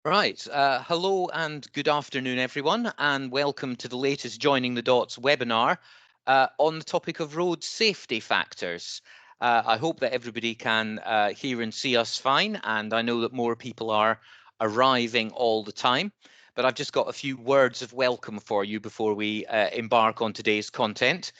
Right. Hello and good afternoon, everyone, and welcome to the latest Joining the Dots webinar on the topic of road safety factors. I hope that everybody can hear and see us fine, and I know that more people are arriving all the time. But I've just got a few words of welcome for you before we embark on today's content.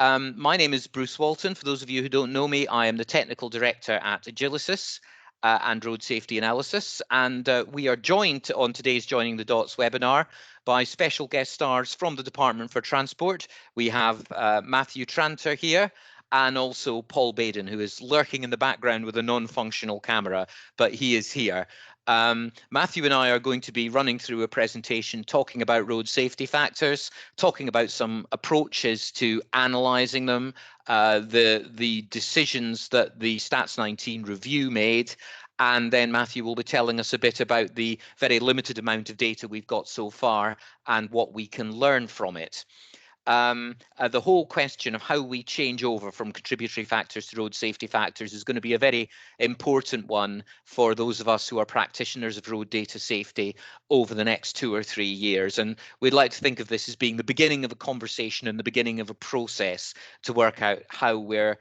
My name is Bruce Walton. For those of you who don't know me, I am the Technical Director at Agilicis and Road Safety Analysis. And we are joined on today's Joining the Dots webinar by special guest stars from the Department for Transport. We have Matthew Tranter here and also Paul Baden, who is lurking in the background with a non-functional camera, but he is here. Matthew and I are going to be running through a presentation talking about road safety factors, talking about some approaches to analysing them, the decisions that the Stats 19 review made, and then Matthew will be telling us a bit about the very limited amount of data we've got so far and what we can learn from it. The whole question of how we change over from contributory factors to road safety factors is going to be a very important one for those of us who are practitioners of road data safety over the next 2 or 3 years. And we'd like to think of this as being the beginning of a conversation and the beginning of a process to work out how we're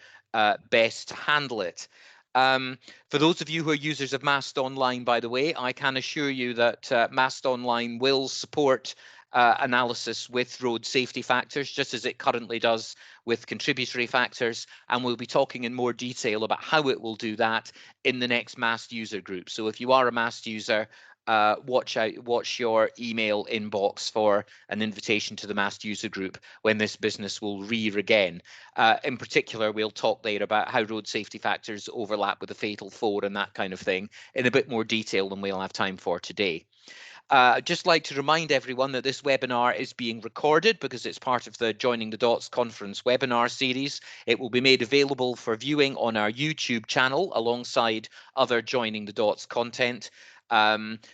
best to handle it. For those of you who are users of Mast Online, by the way, I can assure you that Mast Online will support analysis with road safety factors, just as it currently does with contributory factors. And we'll be talking in more detail about how it will do that in the next Mast user group. So if you are a Mast user, watch your email inbox for an invitation to the Mast user group when this business will rear again. In particular, we'll talk there about how road safety factors overlap with the fatal four and that kind of thing in a bit more detail than we'll have time for today. I'd just like to remind everyone that this webinar is being recorded because it's part of the Joining the Dots conference webinar series. It will be made available for viewing on our YouTube channel alongside other Joining the Dots content.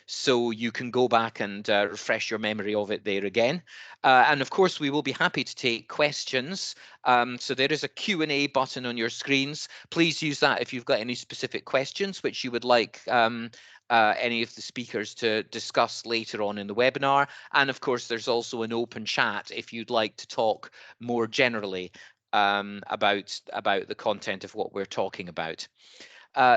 So you can go back and refresh your memory of it there again. And of course, we will be happy to take questions. So there is a Q&A button on your screens. Please use that if you've got any specific questions which you would like any of the speakers to discuss later on in the webinar. And of course, there's also an open chat if you'd like to talk more generally about the content of what we're talking about.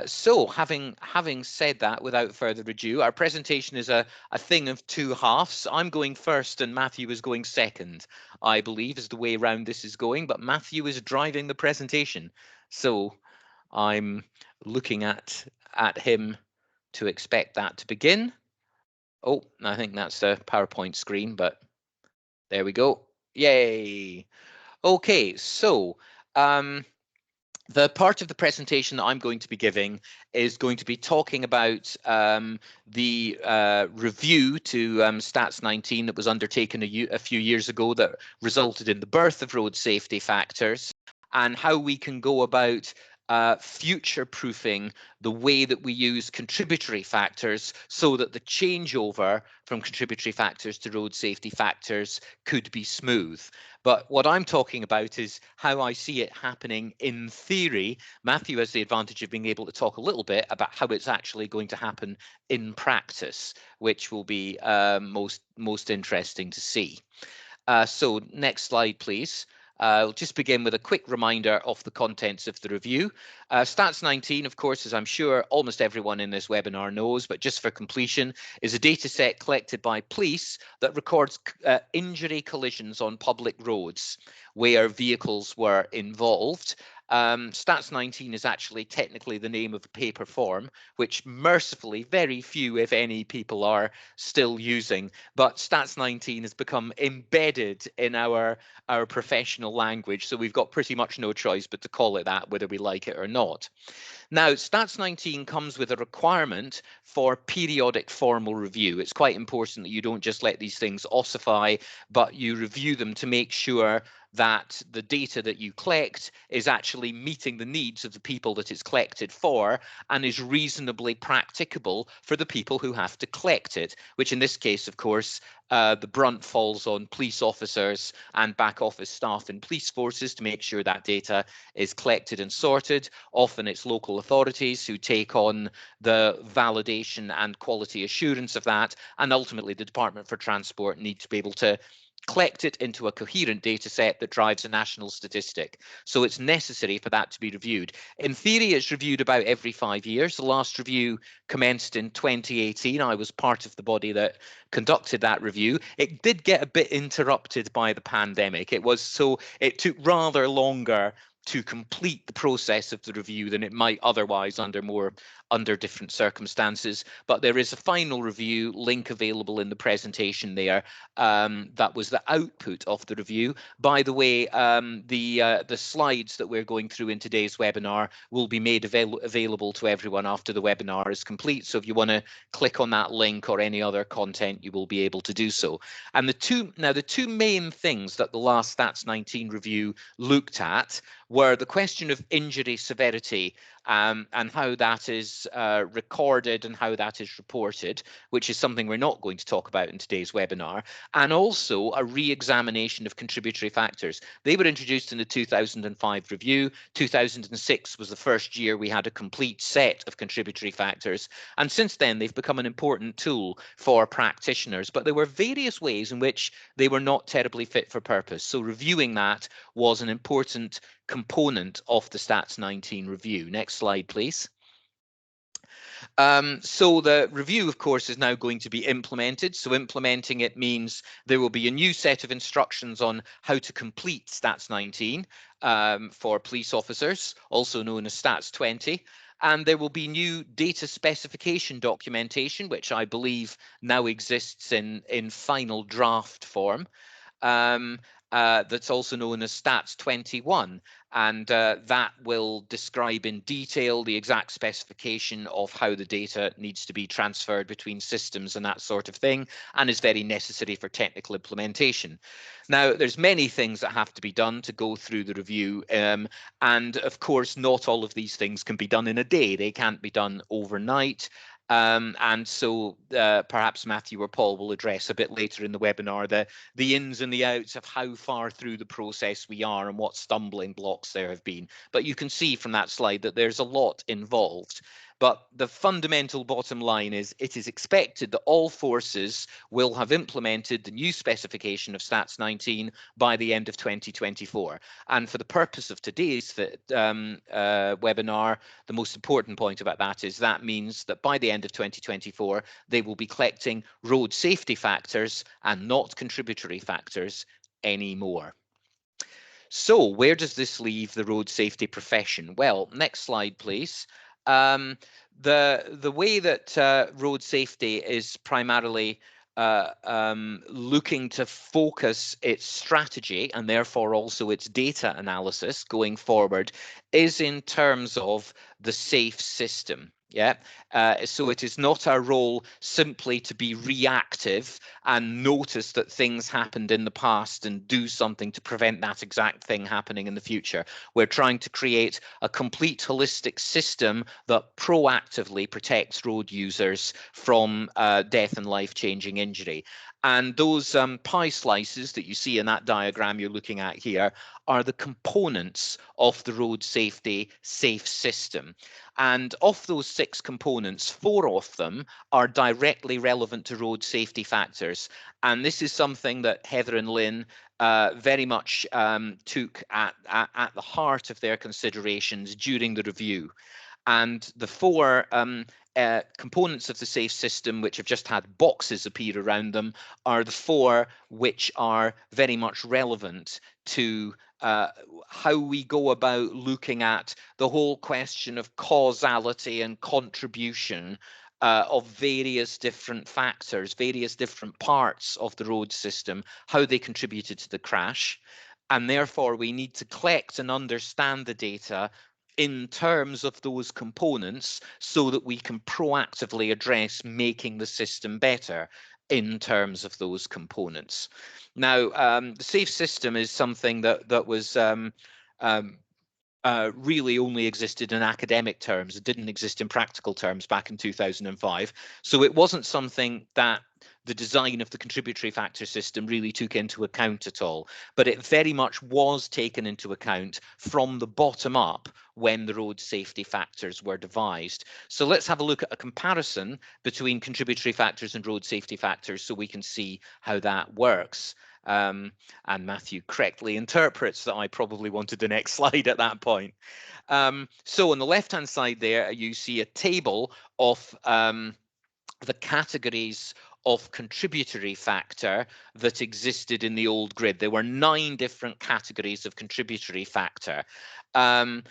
So having said that, without further ado, our presentation is a thing of two halves. I'm going first and Matthew is going second, I believe, is the way around this is going, but Matthew is driving the presentation. So I'm looking at him to expect that to begin. Oh, I think that's the PowerPoint screen, but there we go. Yay. Okay, so the part of the presentation that I'm going to be giving is going to be talking about the review to Stats 19 that was undertaken a few years ago that resulted in the birth of road safety factors and how we can go about future-proofing the way that we use contributory factors so that the changeover from contributory factors to road safety factors could be smooth. But what I'm talking about is how I see it happening in theory. Matthew has the advantage of being able to talk a little bit about how it's actually going to happen in practice, which will be most interesting to see. So next slide, please. I'll just begin with a quick reminder of the contents of the review. Stats 19, of course, as I'm sure almost everyone in this webinar knows, but just for completion, is a data set collected by police that records injury collisions on public roads where vehicles were involved. Stats 19 is actually technically the name of a paper form, which mercifully very few, if any, people are still using. But Stats 19 has become embedded in our professional language, so we've got pretty much no choice but to call it that, whether we like it or not. Now, Stats 19 comes with a requirement for periodic formal review. It's quite important that you don't just let these things ossify, but you review them to make sure that the data that you collect is actually meeting the needs of the people that it's collected for and is reasonably practicable for the people who have to collect it, which in this case, of course, the brunt falls on police officers and back office staff in police forces to make sure that data is collected and sorted. Often it's local authorities who take on the validation and quality assurance of that, and ultimately the Department for Transport need to be able to collect it into a coherent data set that drives a national statistic. So it's necessary for that to be reviewed. In theory, it's reviewed about every 5 years. The last review commenced in 2018. I was part of the body that conducted that review. It did get a bit interrupted by the pandemic. It took rather longer to complete the process of the review than it might otherwise under different circumstances. But there is a final review link available in the presentation there. That was the output of the review. By the way, the slides that we're going through in today's webinar will be made available to everyone after the webinar is complete. So if you want to click on that link or any other content, you will be able to do so. And the two main things that the last Stats 19 review looked at were the question of injury severity and how that is recorded and how that is reported, which is something we're not going to talk about in today's webinar, and also a re-examination of contributory factors. They were introduced in the 2005 review. 2006 was the first year we had a complete set of contributory factors, and since then they've become an important tool for practitioners, but there were various ways in which they were not terribly fit for purpose. So reviewing that was an important component of the Stats 19 review. Next slide, please. So the review, of course, is now going to be implemented. So implementing it means there will be a new set of instructions on how to complete Stats 19 for police officers, also known as Stats 20. And there will be new data specification documentation, which I believe now exists in final draft form. That's also known as Stats 21, and that will describe in detail the exact specification of how the data needs to be transferred between systems and that sort of thing, and is very necessary for technical implementation. Now, there's many things that have to be done to go through the review, and of course, not all of these things can be done in a day. They can't be done overnight. And so perhaps Matthew or Paul will address a bit later in the webinar the ins and the outs of how far through the process we are and what stumbling blocks there have been. But you can see from that slide that there's a lot involved. But the fundamental bottom line is it is expected that all forces will have implemented the new specification of Stats 19 by the end of 2024. And for the purpose of today's webinar, the most important point about that is that means that by the end of 2024, they will be collecting road safety factors and not contributory factors anymore. So where does this leave the road safety profession? Well, next slide, please. The way that road safety is primarily looking to focus its strategy and therefore also its data analysis going forward is in terms of the safe system. Yeah, so it is not our role simply to be reactive and notice that things happened in the past and do something to prevent that exact thing happening in the future. We're trying to create a complete holistic system that proactively protects road users from death and life-changing injury. And those pie slices that you see in that diagram you're looking at here are the components of the road safety safe system. And of those 6 components, 4 of them are directly relevant to road safety factors. And this is something that Heather and Lynn very much took at the heart of their considerations during the review. And the 4 components of the safe system, which have just had boxes appear around them, are the 4 which are very much relevant to how we go about looking at the whole question of causality and contribution of various different factors, various different parts of the road system, how they contributed to the crash. And therefore, we need to collect and understand the data in terms of those components so that we can proactively address making the system better. in terms of those components. Now, the safe system is something that was um, really only existed in academic terms. It didn't exist in practical terms back in 2005. So it wasn't something that the design of the contributory factor system really took into account at all. But it very much was taken into account from the bottom up when the road safety factors were devised. So let's have a look at a comparison between contributory factors and road safety factors so we can see how that works. And Matthew correctly interprets that I probably wanted the next slide at that point. So on the left-hand side there, you see a table of the categories of contributory factor that existed in the old grid. There were 9 different categories of contributory factor. The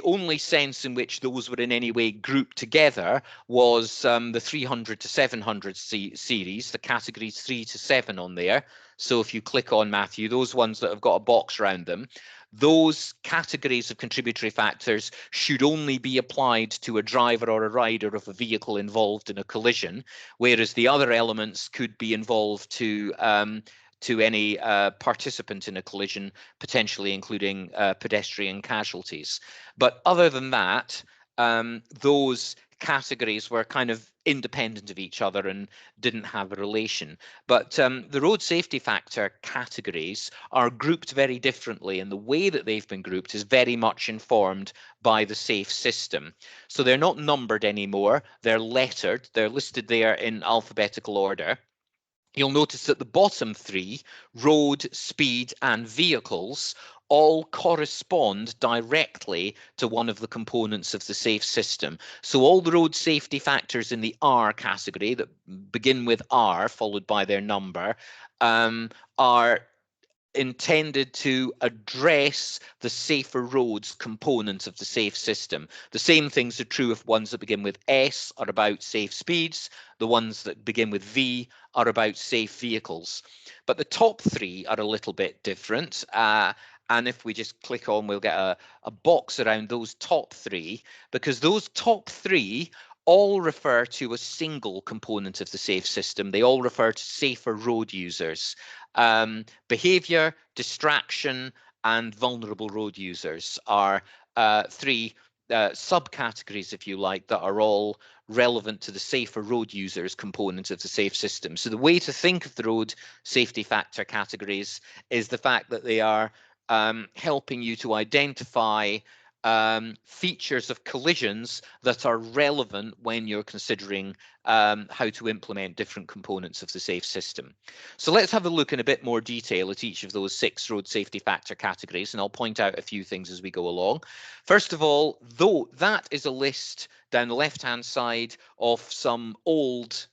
only sense in which those were in any way grouped together was the 300 to 700 series, the categories 3 to 7 on there. So if you click on Matthew, those ones that have got a box around them, those categories of contributory factors should only be applied to a driver or a rider of a vehicle involved in a collision, whereas the other elements could be involved to any participant in a collision, potentially including pedestrian casualties. But other than that, those categories were kind of independent of each other and didn't have a relation. But the road safety factor categories are grouped very differently, and the way that they've been grouped is very much informed by the safe system. So they're not numbered anymore, they're lettered, they're listed there in alphabetical order. You'll notice that the bottom 3, road, speed and vehicles, all correspond directly to one of the components of the safe system. So all the road safety factors in the R category that begin with R followed by their number are intended to address the safer roads component of the safe system. The same things are true if ones that begin with S are about safe speeds, the ones that begin with V are about safe vehicles. But the top 3 are a little bit different. And if we just click on, we'll get a box around those top 3, because those top 3 all refer to a single component of the safe system. They all refer to safer road users. Behavior, distraction, and vulnerable road users are 3 subcategories, if you like, that are all relevant to the safer road users component of the safe system. So the way to think of the road safety factor categories is the fact that they are helping you to identify features of collisions that are relevant when you're considering how to implement different components of the safe system. So let's have a look in a bit more detail at each of those 6 road safety factor categories, and I'll point out a few things as we go along. First of all, though, that is a list down the left-hand side of some old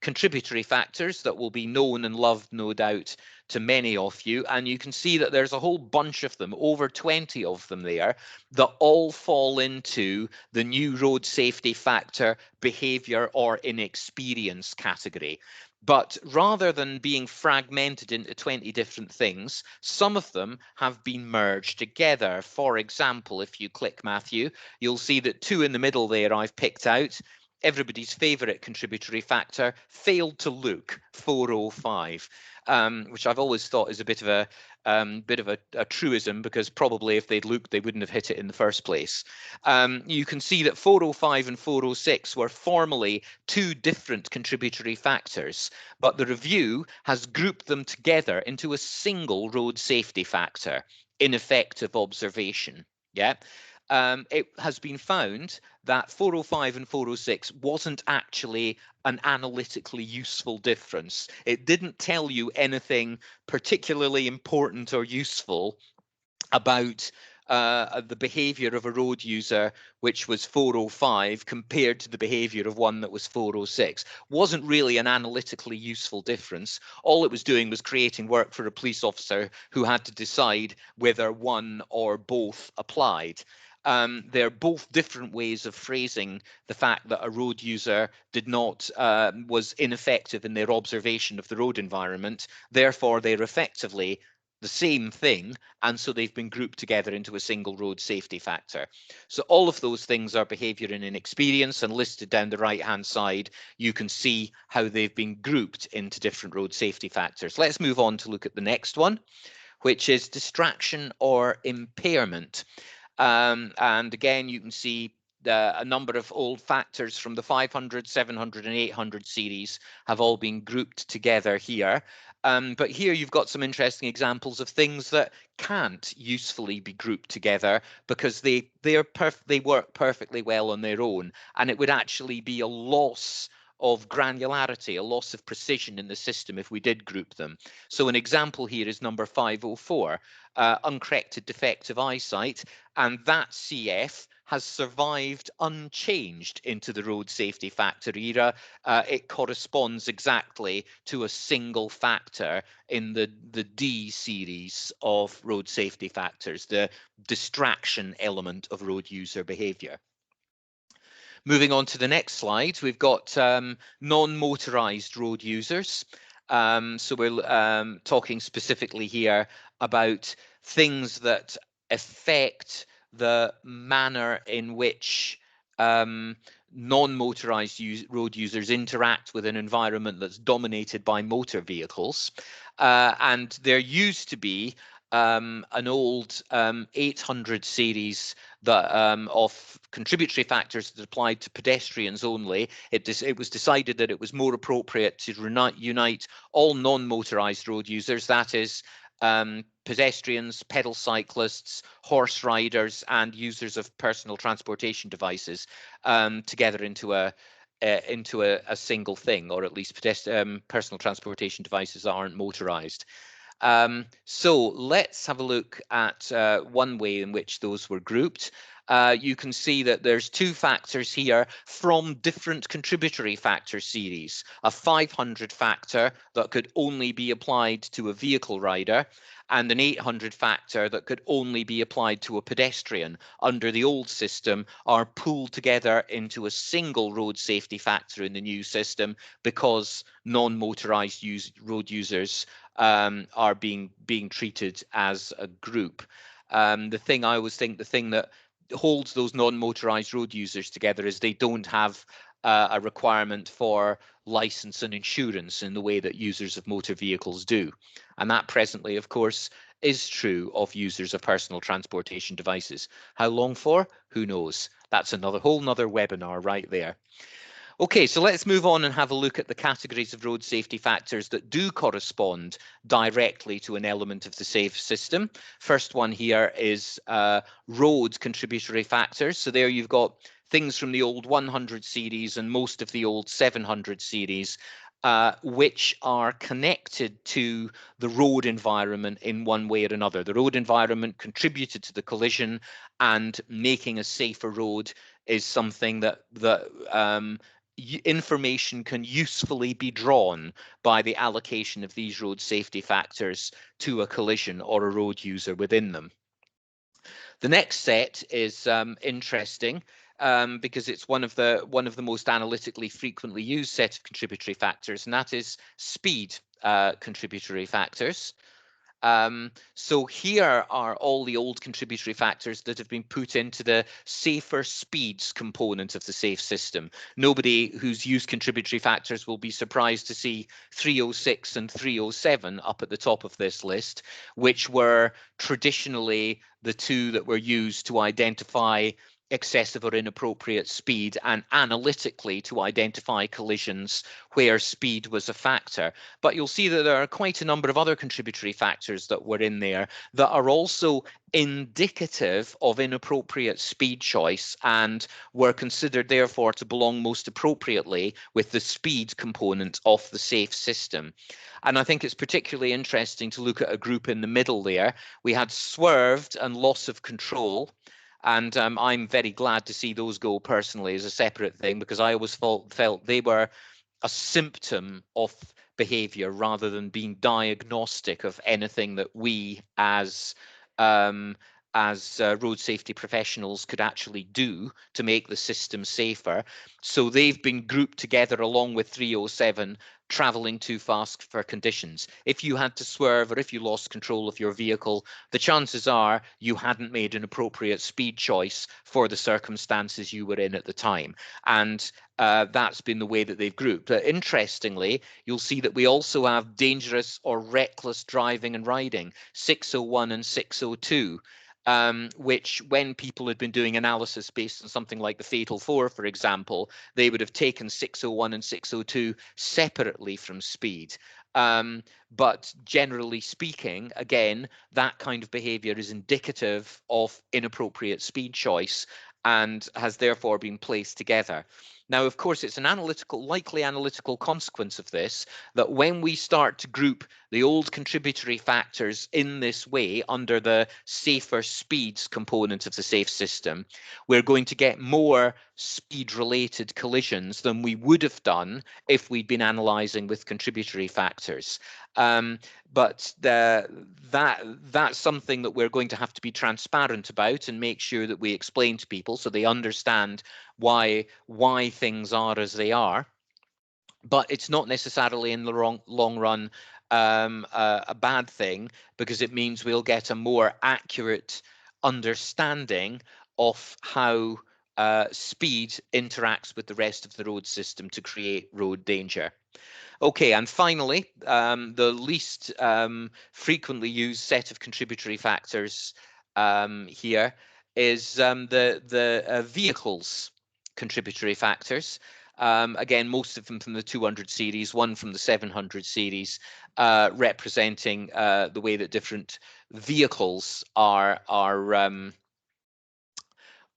contributory factors that will be known and loved, no doubt, to many of you, and you can see that there's a whole bunch of them, over 20 of them there, that all fall into the new road safety factor behavior or inexperience category. But rather than being fragmented into 20 different things, some of them have been merged together. For example, if you click Matthew, you'll see that 2 in the middle there I've picked out. Everybody's favourite contributory factor, failed to look, 405, which I've always thought is a bit of a truism, because probably if they'd looked, they wouldn't have hit it in the first place. You can see that 405 and 406 were formerly 2 different contributory factors, but the review has grouped them together into a single road safety factor, ineffective observation. Yeah. It has been found that 405 and 406 wasn't actually an analytically useful difference. It didn't tell you anything particularly important or useful about the behavior of a road user, which was 405, compared to the behavior of one that was 406. Wasn't really an analytically useful difference. All it was doing was creating work for a police officer who had to decide whether one or both applied. They're both different ways of phrasing the fact that a road user was ineffective in their observation of the road environment. Therefore, they're effectively the same thing, and so they've been grouped together into a single road safety factor. So all of those things are behaviour and inexperience, and listed down the right-hand side, you can see how they've been grouped into different road safety factors. Let's move on to look at the next one, which is distraction or impairment. And again, you can see a number of old factors from the 500, 700 and 800 series have all been grouped together here. But here you've got some interesting examples of things that can't usefully be grouped together because they work perfectly well on their own, and it would actually be a loss of granularity, a loss of precision in the system if we did group them. So an example here is number 504, uncorrected defective eyesight, and that CF has survived unchanged into the road safety factor era. It corresponds exactly to a single factor in the D series of road safety factors, the distraction element of road user behaviour. Moving on to the next slide, we've got non-motorised road users. So we're talking specifically here about things that affect the manner in which non-motorised road users interact with an environment that's dominated by motor vehicles. And there used to be an old 800 series that of contributory factors that applied to pedestrians only. It was decided that it was more appropriate to unite all non-motorised road users, that is, pedestrians, pedal cyclists, horse riders, and users of personal transportation devices together into a single thing, or at least personal transportation devices that aren't motorised. So let's have a look at one way in which those were grouped. You can see that there's two factors here from different contributory factor series. A 500 factor that could only be applied to a vehicle rider, and an 800 factor that could only be applied to a pedestrian under the old system are pooled together into a single road safety factor in the new system because non-motorised road users are being treated as a group. The thing that holds those non-motorised road users together is they don't have a requirement for license and insurance in the way that users of motor vehicles do. And that presently, of course, is true of users of personal transportation devices. How long for? Who knows? That's another whole nother webinar right there. Okay, so let's move on and have a look at the categories of road safety factors that do correspond directly to an element of the safe system. First one here is road contributory factors. So there you've got things from the old 100 series and most of the old 700 series, which are connected to the road environment in one way or another. The road environment contributed to the collision, and making a safer road is something that information can usefully be drawn by the allocation of these road safety factors to a collision or a road user within them. The next set is interesting because it's one of the most analytically frequently used set of contributory factors, and that is speed contributory factors. So here are all the old contributory factors that have been put into the safer speeds component of the safe system. Nobody who's used contributory factors will be surprised to see 306 and 307 up at the top of this list, which were traditionally the two that were used to identify excessive or inappropriate speed and analytically to identify collisions where speed was a factor. But you'll see that there are quite a number of other contributory factors that were in there that are also indicative of inappropriate speed choice and were considered therefore to belong most appropriately with the speed component of the safe system. And I think it's particularly interesting to look at a group in the middle there. We had swerved and loss of control. And I'm very glad to see those go personally as a separate thing, because I always felt they were a symptom of behavior rather than being diagnostic of anything that we as road safety professionals could actually do to make the system safer. So they've been grouped together along with 307, traveling too fast for conditions. If you had to swerve or if you lost control of your vehicle, the chances are you hadn't made an appropriate speed choice for the circumstances you were in at the time. And that's been the way that they've grouped. Interestingly, you'll see that we also have dangerous or reckless driving and riding, 601 and 602. Which, when people had been doing analysis based on something like the Fatal Four, for example, they would have taken 601 and 602 separately from speed. But generally speaking, again, that kind of behavior is indicative of inappropriate speed choice and has therefore been placed together. Now, of course, it's an likely analytical consequence of this that when we start to group the old contributory factors in this way under the safer speeds component of the safe system, we're going to get more speed-related collisions than we would have done if we'd been analysing with contributory factors. But that's something that we're going to have to be transparent about and make sure that we explain to people so they understand why things are as they are. But it's not necessarily in the long run a bad thing, because it means we'll get a more accurate understanding of how speed interacts with the rest of the road system to create road danger. Okay, and finally, the least frequently used set of contributory factors here is the vehicles contributory factors. Again, most of them from the 200 series, one from the 700 series, representing the way that different vehicles are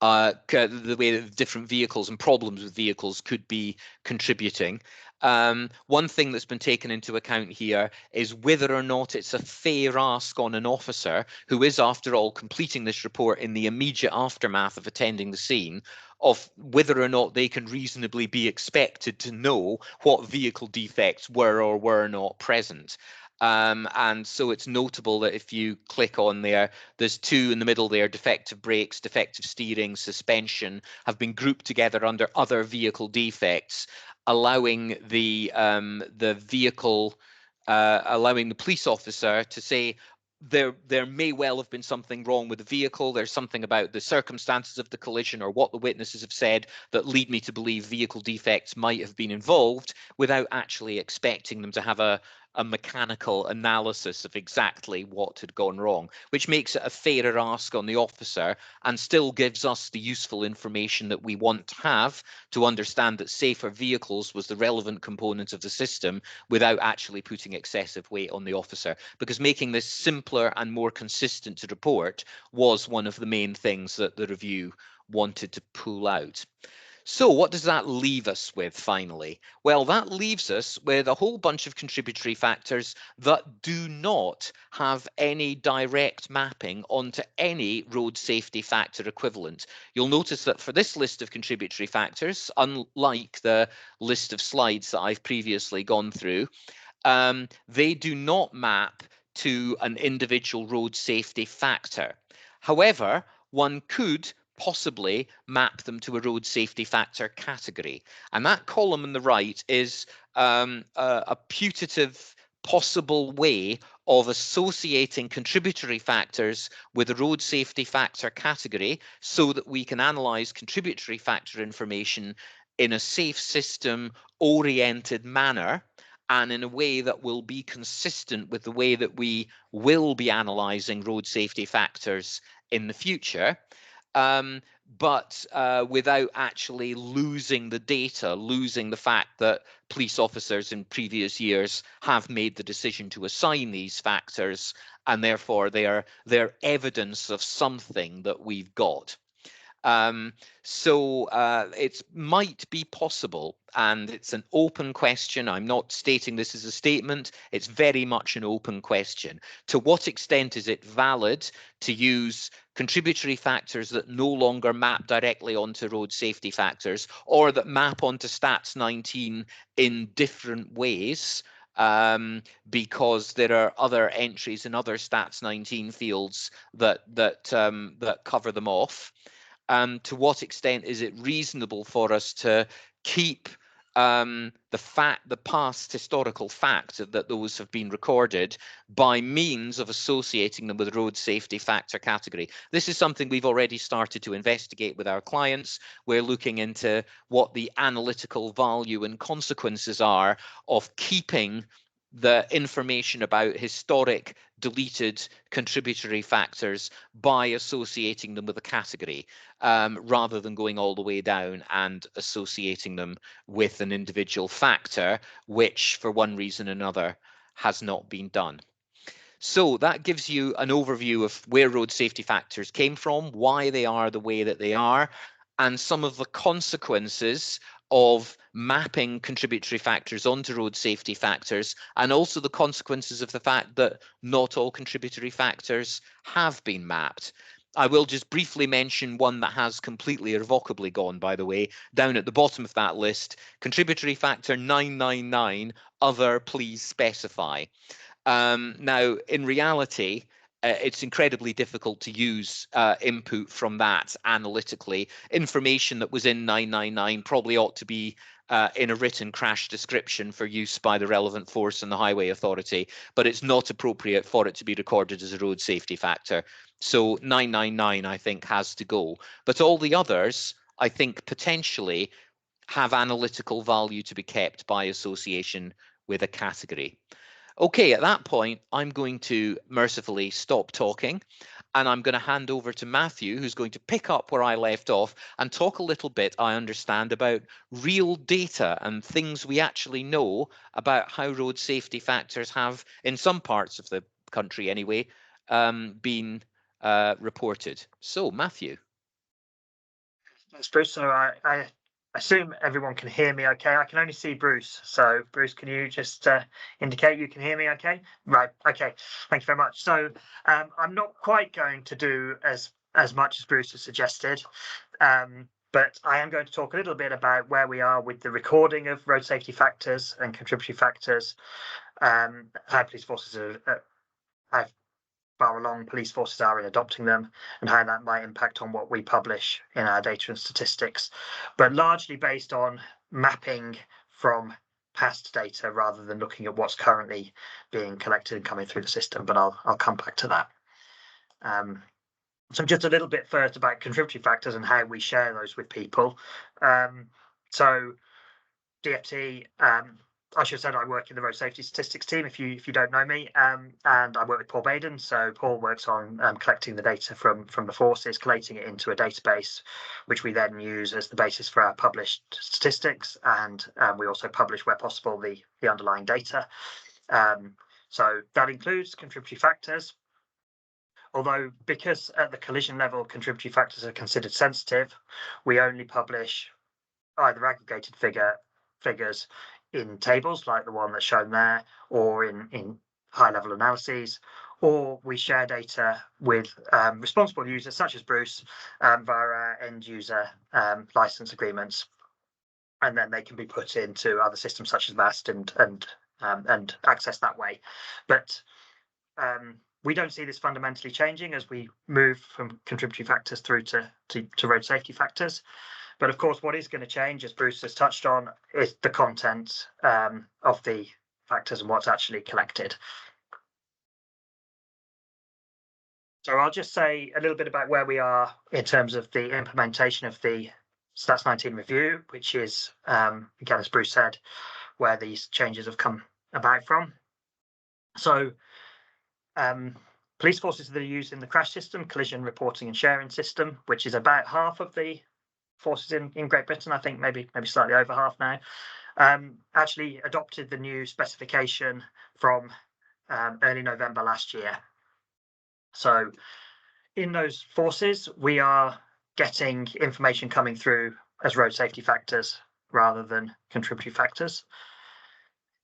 the way that different vehicles and problems with vehicles could be contributing. One thing that's been taken into account here is whether or not it's a fair ask on an officer who is, after all, completing this report in the immediate aftermath of attending the scene, of whether or not they can reasonably be expected to know what vehicle defects were or were not present. And so it's notable that if you click on there, there's two in the middle there: defective brakes, defective steering, suspension, have been grouped together under other vehicle defects, allowing the vehicle, allowing the police officer to say, there may well have been something wrong with the vehicle. There's something about the circumstances of the collision or what the witnesses have said that lead me to believe vehicle defects might have been involved, without actually expecting them to have a mechanical analysis of exactly what had gone wrong, which makes it a fairer ask on the officer and still gives us the useful information that we want to have to understand that safer vehicles was the relevant component of the system, without actually putting excessive weight on the officer. Because making this simpler and more consistent to report was one of the main things that the review wanted to pull out. So what does that leave us with finally? Well, that leaves us with a whole bunch of contributory factors that do not have any direct mapping onto any road safety factor equivalent. You'll notice that for this list of contributory factors, unlike the list of slides that I've previously gone through, they do not map to an individual road safety factor. However, one could possibly map them to a road safety factor category. And that column on the right is a putative possible way of associating contributory factors with a road safety factor category, so that we can analyze contributory factor information in a safe system oriented manner, and in a way that will be consistent with the way that we will be analysing road safety factors in the future, but without actually losing the data, losing the fact that police officers in previous years have made the decision to assign these factors, and therefore they're evidence of something that we've got. So it might be possible, and it's an open question. I'm not stating this as a statement. It's very much an open question. To what extent is it valid to use contributory factors that no longer map directly onto road safety factors, or that map onto Stats 19 in different ways? because there are other entries in other Stats 19 fields that cover them off. To what extent is it reasonable for us to keep the past historical fact that those have been recorded by means of associating them with road safety factor category? This is something we've already started to investigate with our clients. We're looking into what the analytical value and consequences are of keeping the information about historic deleted contributory factors by associating them with a category, rather than going all the way down and associating them with an individual factor, which for one reason or another has not been done. So that gives you an overview of where road safety factors came from, why they are the way that they are, and some of the consequences of mapping contributory factors onto road safety factors, and also the consequences of the fact that not all contributory factors have been mapped. I will just briefly mention one that has completely irrevocably gone, by the way, down at the bottom of that list, contributory factor 999, other, please specify. Now, in reality, it's incredibly difficult to use input from that analytically. Information that was in 999 probably ought to be in a written crash description for use by the relevant force and the highway authority, but it's not appropriate for it to be recorded as a road safety factor. So 999, I think, has to go. But all the others, I think, potentially have analytical value to be kept by association with a category. Okay, at that point, I'm going to mercifully stop talking, and I'm going to hand over to Matthew, who's going to pick up where I left off and talk a little bit, I understand, about real data and things we actually know about how road safety factors have, in some parts of the country anyway, been reported. So, Matthew. Thanks, Bruce. So I assume everyone can hear me okay. I can only see Bruce. So Bruce, can you just indicate you can hear me okay? Right. Okay. Thank you very much. So I'm not quite going to do as much as Bruce has suggested, but I am going to talk a little bit about where we are with the recording of road safety factors and contributory factors, how police forces how far along police forces are in adopting them, and how that might impact on what we publish in our data and statistics, but largely based on mapping from past data rather than looking at what's currently being collected and coming through the system. But I'll come back to that. So just a little bit first about contributory factors and how we share those with people. So DFT, I should have said I work in the road safety statistics team if you don't know me, and I work with Paul Baden. So Paul works on collecting the data from the forces, collating it into a database, which we then use as the basis for our published statistics, and we also publish where possible the underlying data. So that includes contributory factors. Although, because at the collision level contributory factors are considered sensitive, we only publish either aggregated figures in tables like the one that's shown there, or in high-level analyses, or we share data with responsible users such as Bruce via our end-user license agreements, and then they can be put into other systems such as VAST and accessed that way. But we don't see this fundamentally changing as we move from contributory factors through to road safety factors. But of course, what is going to change, as Bruce has touched on, is the content of the factors and what's actually collected. So I'll just say a little bit about where we are in terms of the implementation of the Stats 19 review, which is, again, as Bruce said, where these changes have come about from. So police forces that are used in the crash system, collision reporting and sharing system, which is about half of the forces in Great Britain, I think maybe slightly over half now, actually adopted the new specification from early November last year. So in those forces, we are getting information coming through as road safety factors rather than contributory factors.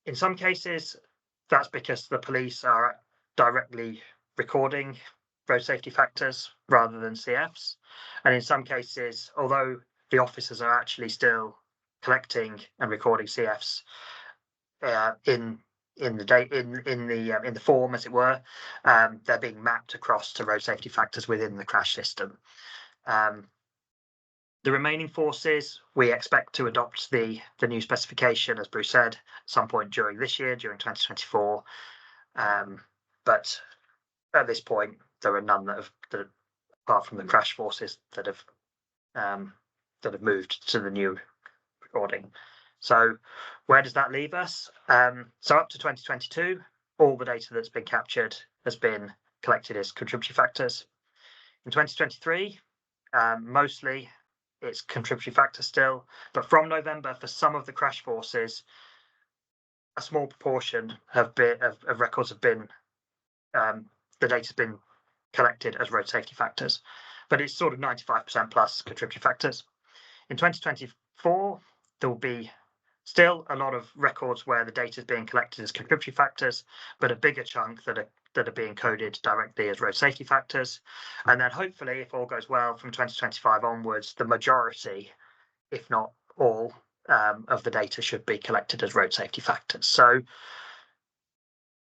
In some cases, that's because the police are directly recording road safety factors rather than CFs. And in some cases, although the officers are actually still collecting and recording CFs in in the form, as it were. They're being mapped across to road safety factors within the crash system. The remaining forces, we expect to adopt the new specification, as Bruce said, at some point during this year, during 2024. But at this point, there are none that apart from the crash forces, that have moved to the new recording. So where does that leave us? So up to 2022, all the data that's been captured has been collected as contributory factors. In 2023, mostly it's contributory factor still, but from November, for some of the crash forces, a small proportion of records have been, the data's been collected as road safety factors, but it's sort of 95% plus contributory factors. In 2024, there will be still a lot of records where the data is being collected as contributory factors, but a bigger chunk that are being coded directly as road safety factors. And then hopefully, if all goes well, from 2025 onwards, the majority, if not all, of the data should be collected as road safety factors. So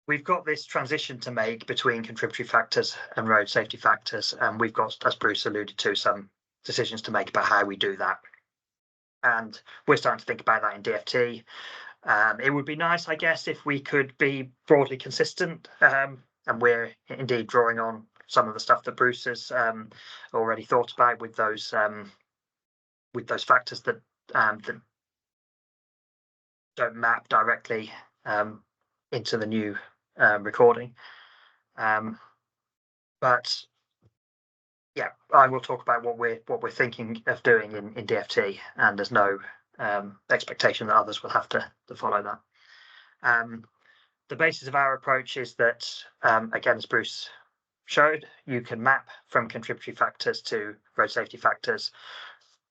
we've got this transition to make between contributory factors and road safety factors, and we've got, as Bruce alluded to, some decisions to make about how we do that. And we're starting to think about that in DFT. It would be nice, I guess, if we could be broadly consistent, and we're indeed drawing on some of the stuff that Bruce has already thought about with those factors that don't map directly into the new recording. But yeah, I will talk about what we're thinking of doing in DFT, and there's no expectation that others will have to follow that. The basis of our approach is that, again, as Bruce showed, you can map from contributory factors to road safety factors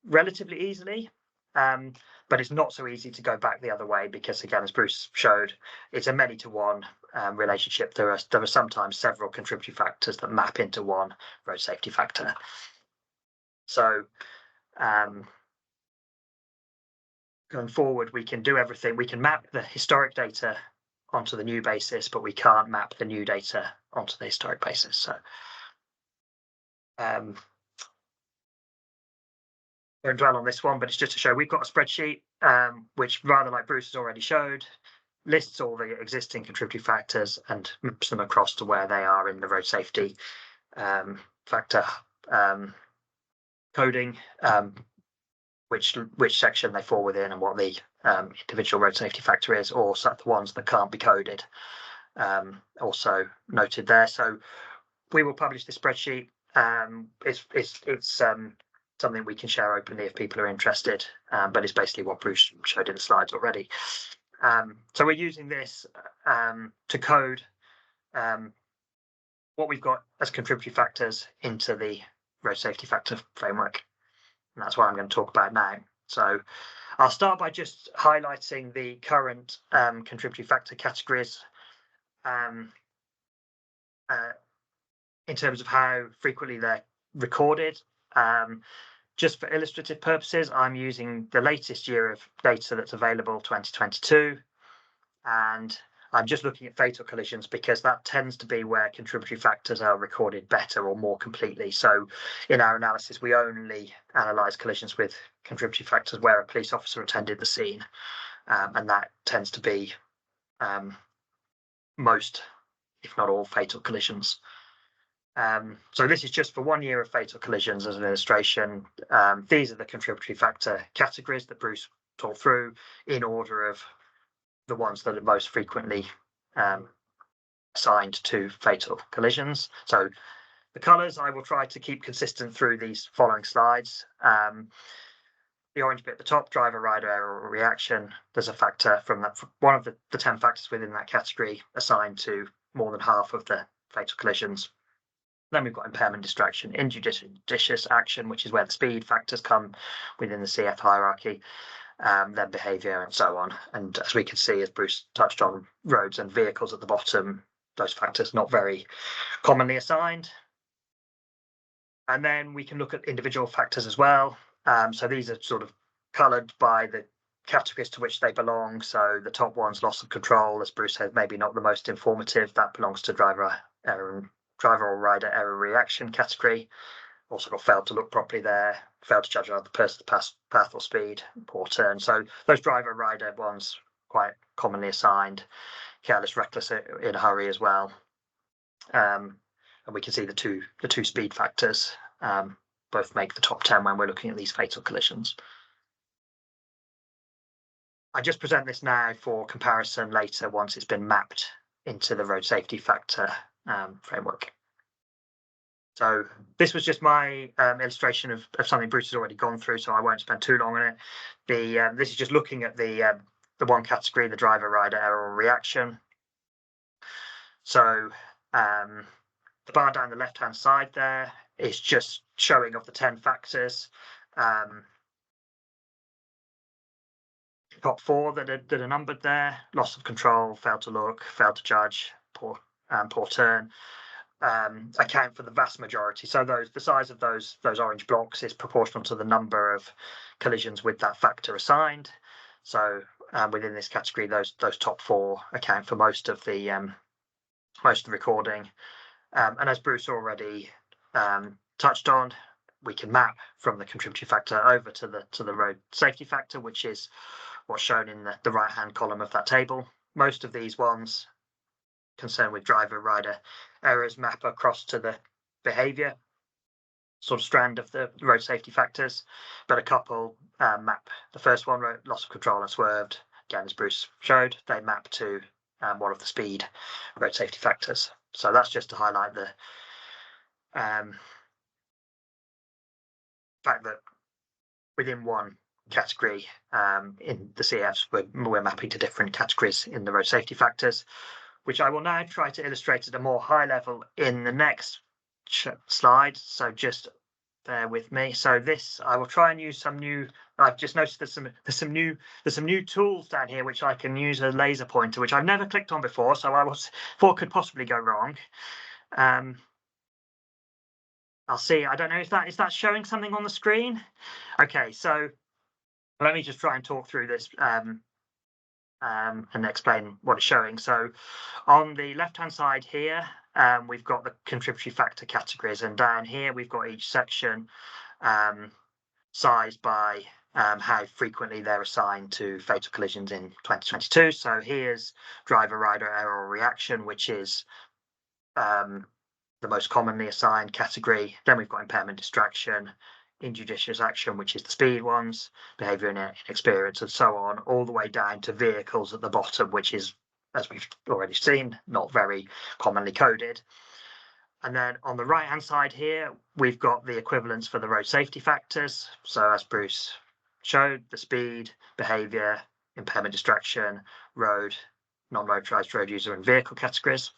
relatively easily, but it's not so easy to go back the other way because, again, as Bruce showed, it's a many-to-one relationship. There are sometimes several contributory factors that map into one road safety factor. So going forward, we can do everything. We can map the historic data onto the new basis, but we can't map the new data onto the historic basis. So I won't dwell on this one, but it's just to show we've got a spreadsheet which, rather like Bruce has already showed, lists all the existing contributory factors and maps them across to where they are in the road safety factor coding, which section they fall within and what the individual road safety factor is, or the ones that can't be coded, also noted there. So we will publish the spreadsheet. It's something we can share openly if people are interested, but it's basically what Bruce showed in the slides already. So we're using this to code what we've got as contributory factors into the road safety factor framework. And that's what I'm going to talk about now. So I'll start by just highlighting the current contributory factor categories in terms of how frequently they're recorded. Just for illustrative purposes, I'm using the latest year of data that's available, 2022, and I'm just looking at fatal collisions because that tends to be where contributory factors are recorded better or more completely. So in our analysis, we only analyse collisions with contributory factors where a police officer attended the scene, and that tends to be most, if not all, fatal collisions. So this is just for 1 year of fatal collisions as an illustration. These are the contributory factor categories that Bruce talked through in order of the ones that are most frequently assigned to fatal collisions. So the colours I will try to keep consistent through these following slides. The orange bit at the top, driver, rider, error, or reaction, there's a factor from that, one of the 10 factors within that category assigned to more than half of the fatal collisions. Then we've got impairment, distraction, injudicious action, which is where the speed factors come within the CF hierarchy, then behaviour and so on. And as we can see, as Bruce touched on, roads and vehicles at the bottom, those factors not very commonly assigned. And then we can look at individual factors as well. So these are sort of coloured by the categories to which they belong. So the top one's loss of control, as Bruce said, maybe not the most informative. That belongs to driver or rider error reaction category. Also got failed to look properly there, failed to judge another person's path or speed, poor turn. So those driver rider ones quite commonly assigned. Careless, reckless in a hurry as well. And we can see the two speed factors both make the top 10 when we're looking at these fatal collisions. I just present this now for comparison later once it's been mapped into the road safety factor framework. So this was just my illustration of something Bruce has already gone through, so I won't spend too long on it. This is just looking at the one category, the driver rider error or reaction. So the bar down the left-hand side there is just showing of the 10 factors. Top 4 that are numbered there: loss of control, failed to look, failed to judge, poor turn, account for the vast majority. So the size of those orange blocks is proportional to the number of collisions with that factor assigned. So within this category, those top 4 account for most of the recording. And as Bruce already touched on, we can map from the contributory factor over to the road safety factor, which is what's shown in the right-hand column of that table. Most of these ones concerned with driver rider errors map across to the behavior sort of strand of the road safety factors, but a couple map. The first one, loss of control and swerved, again, as Bruce showed, they map to one of the speed road safety factors. So that's just to highlight the fact that within one category in the CFs, we're mapping to different categories in the road safety factors, which I will now try to illustrate at a more high level in the next slide. So just bear with me. So this, I will try and use some new. I've just noticed there's some new tools down here which I can use a laser pointer, which I've never clicked on before. So I thought could possibly go wrong. I'll see. I don't know if is that showing something on the screen. Okay, so let me just try and talk through this and explain what it's showing. So on the left-hand side here, we've got the contributory factor categories, and down here we've got each section sized by how frequently they're assigned to fatal collisions in 2022. So here's driver rider error or reaction, which is the most commonly assigned category. Then we've got impairment, distraction, injudicious action, which is the speed ones, behavior inexperience, and so on, all the way down to vehicles at the bottom, which is, as we've already seen, not very commonly coded. And then on the right hand side here, we've got the equivalents for the road safety factors. So as Bruce showed, the speed, behavior, impairment, distraction, road, non-motorized road user, and vehicle categories.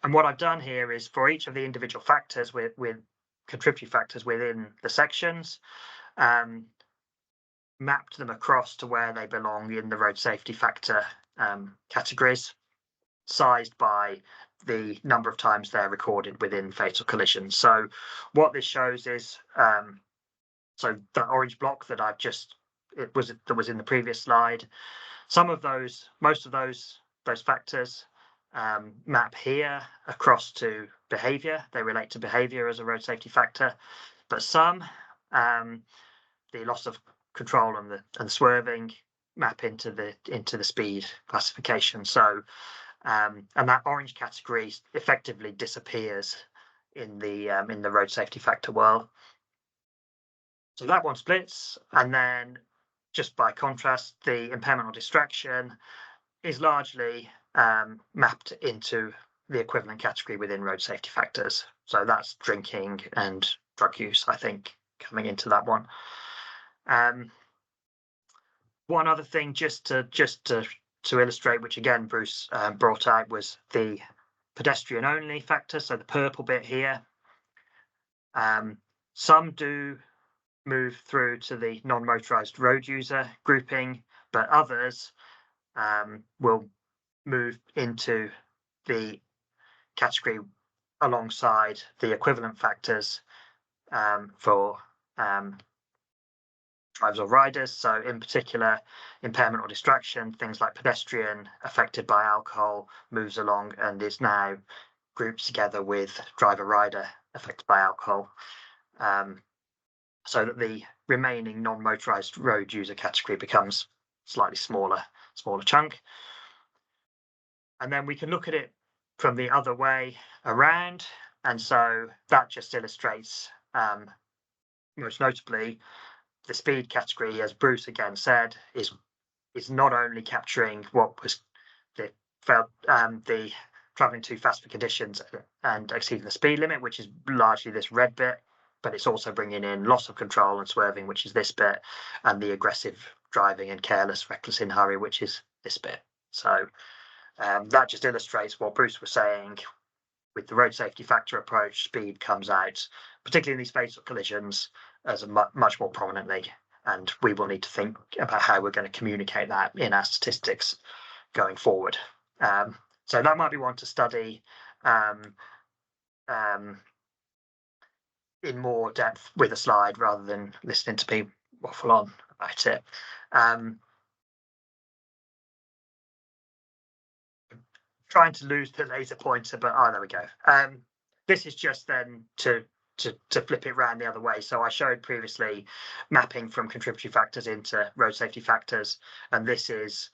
And what I've done here is for each of the individual factors with contributory factors within the sections, mapped them across to where they belong in the road safety factor categories, sized by the number of times they're recorded within fatal collisions. So what this shows is, so the orange block that that was in the previous slide, most of those factors map here across to behavior. They relate to behavior as a road safety factor, but some, the loss of control and the swerving, map into the speed classification. So and that orange category effectively disappears in the road safety factor world. So that one splits, and then just by contrast, the impairment or distraction is largely mapped into the equivalent category within road safety factors. So that's drinking and drug use, I think, coming into that one. One other thing, just to illustrate, which again Bruce brought out, was the pedestrian only factor. So the purple bit here. Some do move through to the non-motorized road user grouping, but others will move into the category alongside the equivalent factors for drivers or riders. So in particular, impairment or distraction, things like pedestrian affected by alcohol moves along and is now grouped together with driver rider affected by alcohol. So that the remaining non-motorized road user category becomes slightly smaller chunk. And then we can look at it from the other way around. And so that just illustrates, most notably, the speed category, as Bruce again said, is not only capturing what was the traveling too fast for conditions and exceeding the speed limit, which is largely this red bit, but it's also bringing in loss of control and swerving, which is this bit, and the aggressive driving and careless, reckless in hurry, which is this bit. So that just illustrates what Bruce was saying. With the road safety factor approach, speed comes out, particularly in these fatal collisions, as much more prominently. And we will need to think about how we're going to communicate that in our statistics going forward. So that might be one to study in more depth with a slide rather than listening to me waffle on about it. Trying to lose the laser pointer, but there we go. This is just then to flip it around the other way. So I showed previously mapping from contributory factors into road safety factors, and this is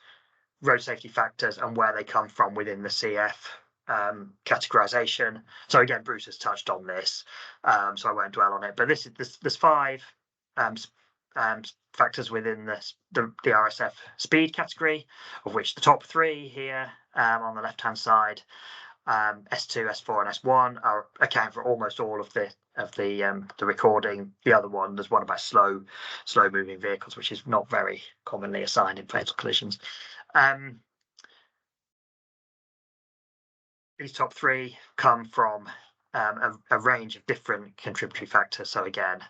road safety factors and where they come from within the CF categorization. So again, Bruce has touched on this, so I won't dwell on it. But there's 5 factors within the RSF speed category, of which the top 3 here on the left hand side, S2, S4, and S1 are account for almost all of the recording. The other one, there's one about slow moving vehicles, which is not very commonly assigned in fatal collisions. These top 3 come from a range of different contributory factors. So again,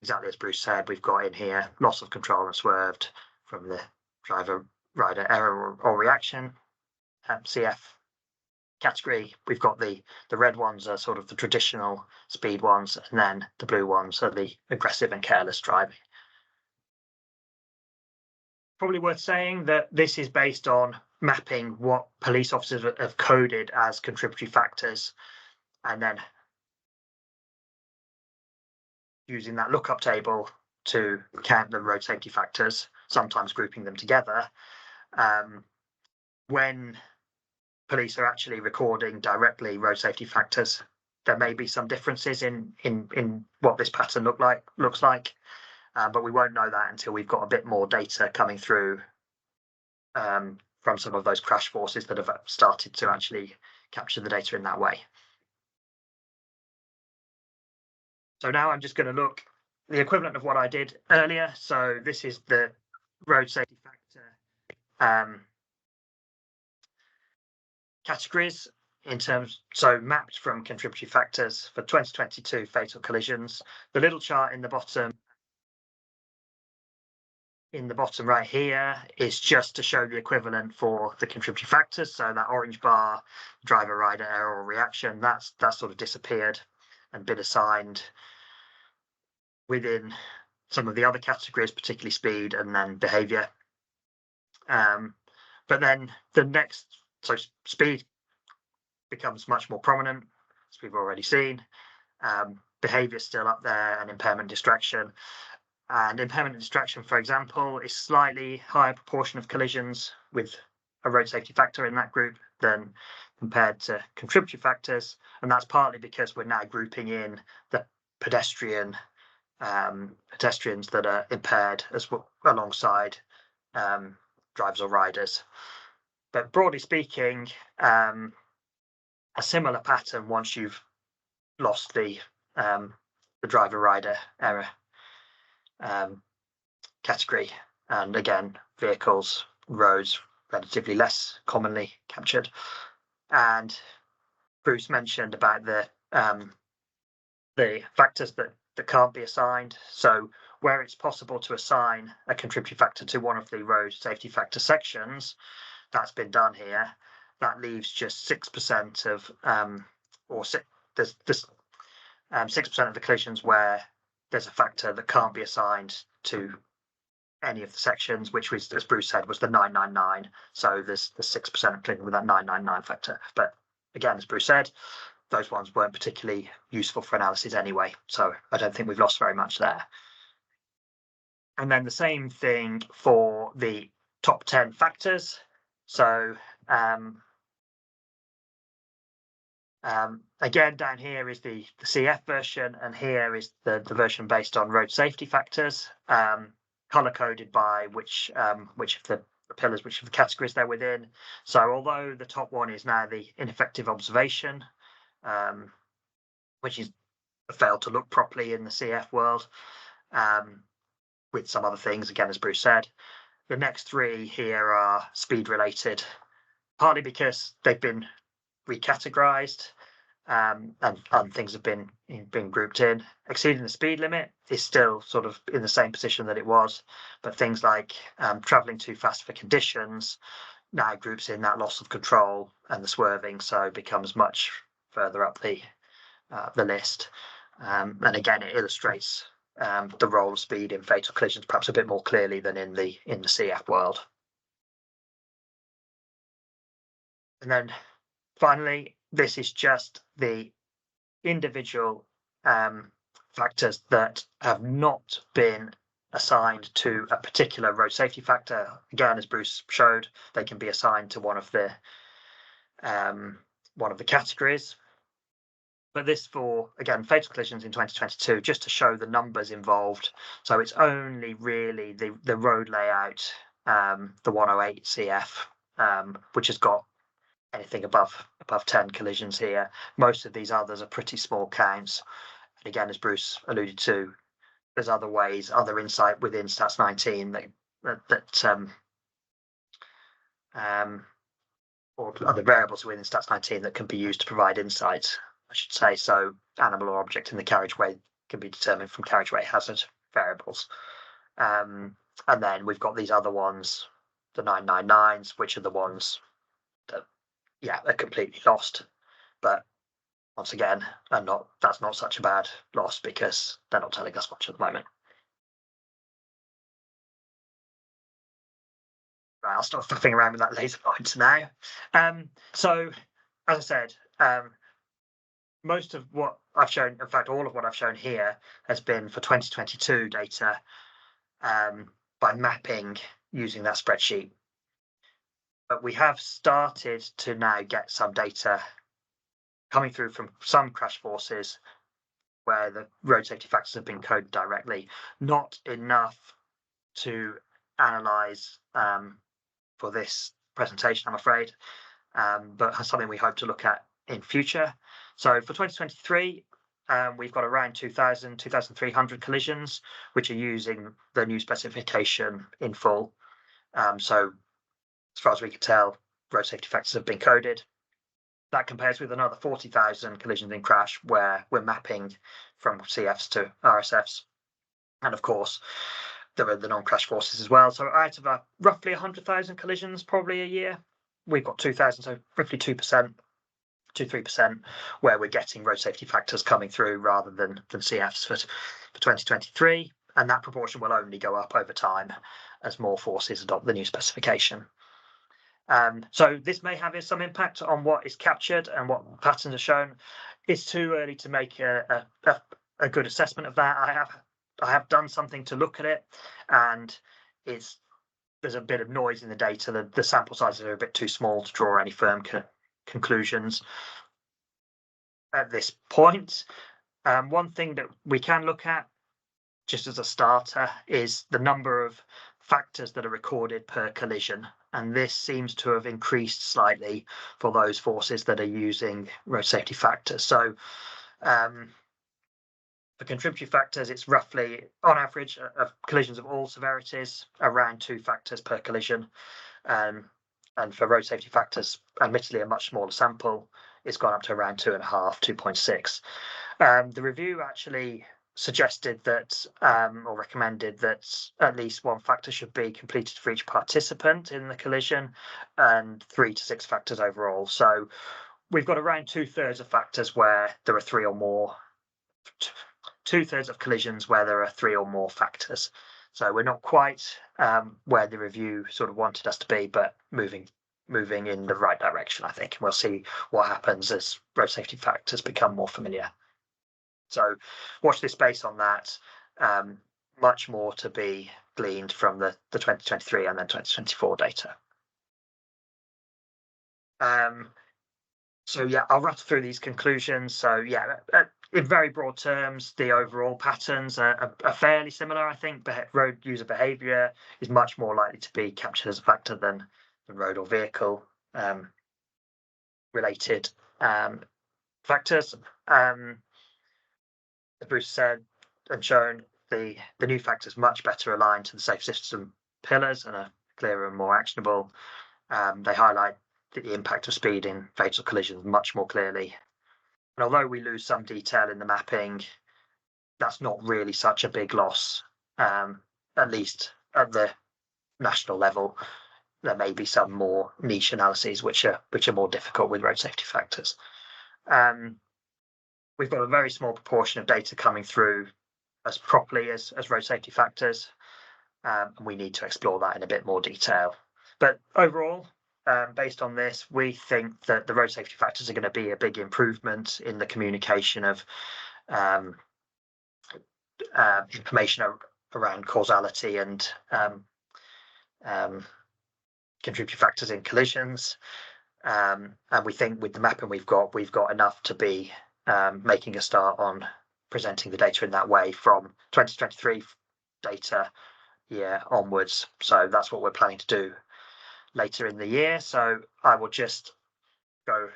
exactly as Bruce said, we've got in here loss of control and swerved from the driver rider error or reaction. CF category, we've got the red ones are sort of the traditional speed ones, and then the blue ones are the aggressive and careless driving. Probably worth saying that this is based on mapping what police officers have coded as contributory factors, and then using that lookup table to count the road safety factors, sometimes grouping them together. When police are actually recording directly road safety factors, there may be some differences in what this pattern looks like, but we won't know that until we've got a bit more data coming through from some of those crash forces that have started to actually capture the data in that way. So now I'm just going to look the equivalent of what I did earlier. So this is the road safety factor categories in terms, so mapped from contributory factors for 2022 fatal collisions. The little chart in the bottom right here is just to show the equivalent for the contributory factors. So that orange bar, driver rider error or reaction, that's sort of disappeared and been assigned within some of the other categories, particularly speed and then behavior. But then the next, so speed becomes much more prominent, as we've already seen. Behavior is still up there, and impairment distraction. And impairment and distraction, for example, is slightly higher proportion of collisions with a road safety factor in that group than compared to contributory factors. And that's partly because we're now grouping in the pedestrians that are impaired as well, alongside drivers or riders. But broadly speaking, a similar pattern once you've lost the driver rider error category, and again, vehicles, roads, relatively less commonly captured. And Bruce mentioned about the factors that can't be assigned. So where it's possible to assign a contributory factor to one of the road safety factor sections, that's been done here. That leaves just 6% of there's 6% of the collisions where there's a factor that can't be assigned to any of the sections, which was, as Bruce said, was the 999. So there's the 6% clicking with that 999 factor. But again, as Bruce said, those ones weren't particularly useful for analysis anyway. So I don't think we've lost very much there. And then the same thing for the top 10 factors. So again, down here is the CF version, and here is the version based on road safety factors, color coded by which of the pillars, which of the categories they're within. So although the top one is now the ineffective observation, which is failed to look properly in the CF world, with some other things, again, as Bruce said, the next three here are speed related, partly because they've been recategorized, and things have been grouped in. Exceeding the speed limit is still sort of in the same position that it was, but things like traveling too fast for conditions now groups in that loss of control and the swerving, so it becomes much further up the list. And again, it illustrates the role of speed in fatal collisions perhaps a bit more clearly than in the CF world. And then finally, this is just the individual factors that have not been assigned to a particular road safety factor. Again, as Bruce showed, they can be assigned to one of the categories. But this for, again, fatal collisions in 2022, just to show the numbers involved. So it's only really the road layout, the 108 CF, which has got anything above 10 collisions here. Most of these others are pretty small counts. And again, as Bruce alluded to, there's other ways, other insight within Stats 19 or other variables within Stats 19 that can be used to provide insights, I should say. So animal or object in the carriageway can be determined from carriageway hazard variables. And then we've got these other ones, the 999s, which are the ones that, yeah, they're completely lost. But once again, that's not such a bad loss because they're not telling us much at the moment. Right, I'll start faffing around with that laser pointer now. So, as I said, most of what I've shown, in fact, all of what I've shown here has been for 2022 data by mapping using that spreadsheet. But we have started to now get some data coming through from some crash forces where the road safety factors have been coded directly. Not enough to analyse for this presentation, I'm afraid, but something we hope to look at in future. So for 2023, we've got around 2,300 collisions, which are using the new specification in full. So as far as we can tell, road safety factors have been coded. That compares with another 40,000 collisions in crash where we're mapping from CFs to RSFs. And of course, there are the non-crash forces as well. So out of roughly 100,000 collisions probably a year, we've got 2,000, so roughly 2%, 2-3%, where we're getting road safety factors coming through rather than CFs for 2023. And that proportion will only go up over time as more forces adopt the new specification. So this may have some impact on what is captured and what patterns are shown. It's too early to make a good assessment of that. I have done something to look at it, and there's a bit of noise in the data. The sample sizes are a bit too small to draw any firm conclusions at this point. One thing that we can look at, just as a starter, is the number of factors that are recorded per collision, and this seems to have increased slightly for those forces that are using road safety factors. So for contributory factors, it's roughly, on average, of collisions of all severities, around 2 factors per collision. And for road safety factors, admittedly a much smaller sample, it's gone up to around 2.5, 2.6. The review actually suggested that, or recommended that at least 1 factor should be completed for each participant in the collision, and 3 to 6 factors overall. So we've got around 2/3 of factors where there are 3 or more, 2/3 of collisions where there are 3 or more factors. So we're not quite where the review sort of wanted us to be, but moving in the right direction, I think. And we'll see what happens as road safety factors become more familiar. So watch this space on that. Much more to be gleaned from the 2023 and then 2024 data. So yeah, I'll rattle through these conclusions. So yeah, in very broad terms, the overall patterns are fairly similar. I think road user behaviour is much more likely to be captured as a factor than road or vehicle related factors. As Bruce said and shown, the new factors much better aligned to the safe system pillars and are clearer and more actionable. They highlight the impact of speed in fatal collisions much more clearly. And although we lose some detail in the mapping, that's not really such a big loss, at least at the national level. There may be some more niche analyses which are more difficult with road safety factors. We've got a very small proportion of data coming through as properly as road safety factors, and we need to explore that in a bit more detail. But overall, based on this, we think that the road safety factors are going to be a big improvement in the communication of information around causality and contributory factors in collisions. And we think with the mapping we've got enough to be making a start on presenting the data in that way from 2023 data year onwards. So that's what we're planning to do later in the year. So I will just go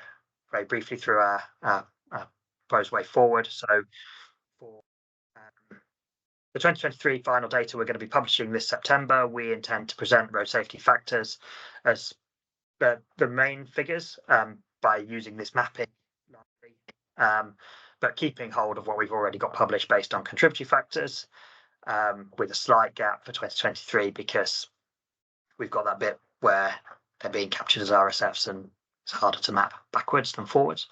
very briefly through our proposed way forward. So for the 2023 final data we're going to be publishing this September, we intend to present road safety factors as the main figures by using this mapping, but keeping hold of what we've already got published based on contributory factors, with a slight gap for 2023 because we've got that bit where they're being captured as RSFs and it's harder to map backwards than forwards.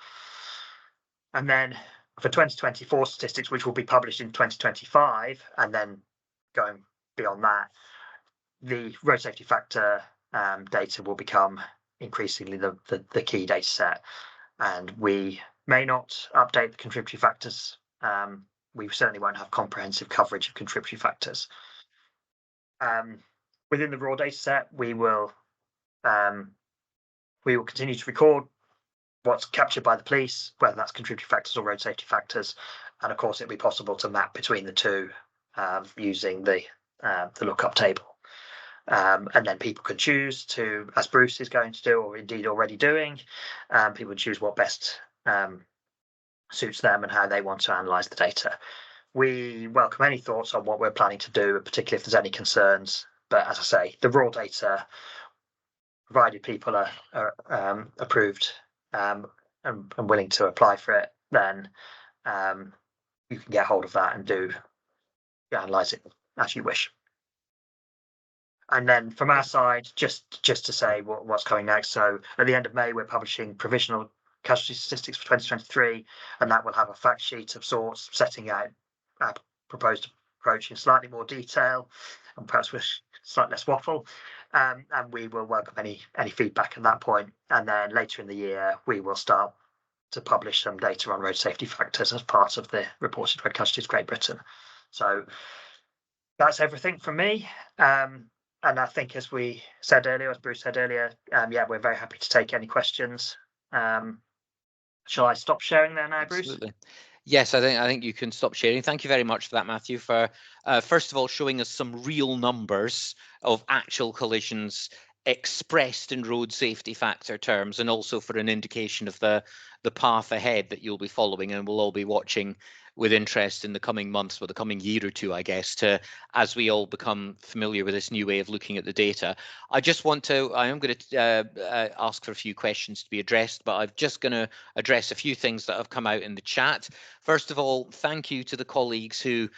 And then for 2024 statistics, which will be published in 2025, and then going beyond that, the road safety factor data will become increasingly the key data set. And we may not update the contributory factors. We certainly won't have comprehensive coverage of contributory factors. Within the raw data set, we will continue to record what's captured by the police, whether that's contributory factors or road safety factors. And of course, it'll be possible to map between the two using the lookup table. And then people can choose to, as Bruce is going to do, or indeed already doing, people can choose what best suits them and how they want to analyse the data. We welcome any thoughts on what we're planning to do, particularly if there's any concerns. But as I say, the raw data, provided people are approved and willing to apply for it, then you can get hold of that and analyse it as you wish. And then from our side, just to say what's coming next. So at the end of May, we're publishing provisional casualty statistics for 2023, and that will have a fact sheet of sorts setting out our proposed approach in slightly more detail and perhaps with slightly less waffle. And we will welcome any feedback at that point. And then later in the year, we will start to publish some data on road safety factors as part of the reported road casualties Great Britain. So that's everything from me. And I think, as we said earlier, as Bruce said earlier, we're very happy to take any questions. Shall I stop sharing there now, Bruce? Absolutely. Yes, I think you can stop sharing. Thank you very much for that, Matthew, for first of all showing us some real numbers of actual collisions expressed in road safety factor terms, and also for an indication of the path ahead that you'll be following, and we'll all be watching with interest in the coming months, or the coming year or two, I guess, as we all become familiar with this new way of looking at the data. I am going to ask for a few questions to be addressed, but I'm just going to address a few things that have come out in the chat. First of all, thank you to the colleagues who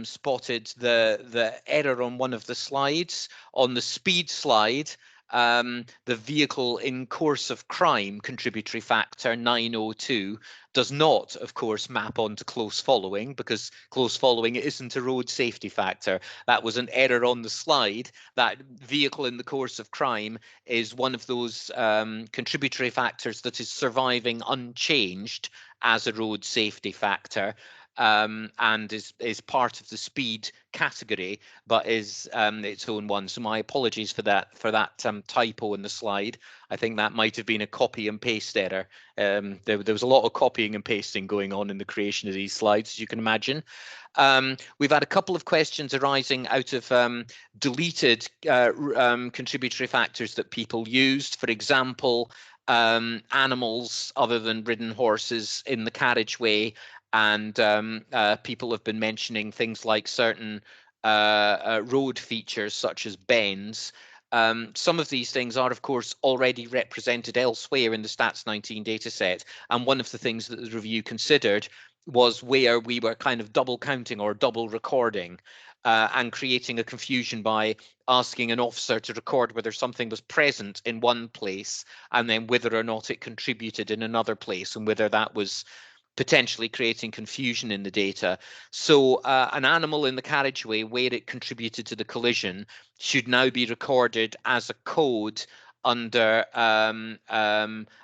spotted the error on one of the slides, on the speed slide. The vehicle in course of crime contributory factor 902 does not, of course, map onto close following, because close following isn't a road safety factor. That was an error on the slide. That vehicle in the course of crime is one of those contributory factors that is surviving unchanged as a road safety factor. And is part of the speed category, but is its own one. So my apologies for that typo in the slide. I think that might have been a copy and paste error. There was a lot of copying and pasting going on in the creation of these slides, as you can imagine. We've had a couple of questions arising out of deleted contributory factors that people used. For example, animals other than ridden horses in the carriageway, and people have been mentioning things like certain road features such as bends. Some of these things are, of course, already represented elsewhere in the Stats 19 dataset, and one of the things that the review considered was where we were kind of double counting or double recording, and creating a confusion by asking an officer to record whether something was present in one place and then whether or not it contributed in another place, and whether that was potentially creating confusion in the data. So an animal in the carriageway where it contributed to the collision should now be recorded as a code under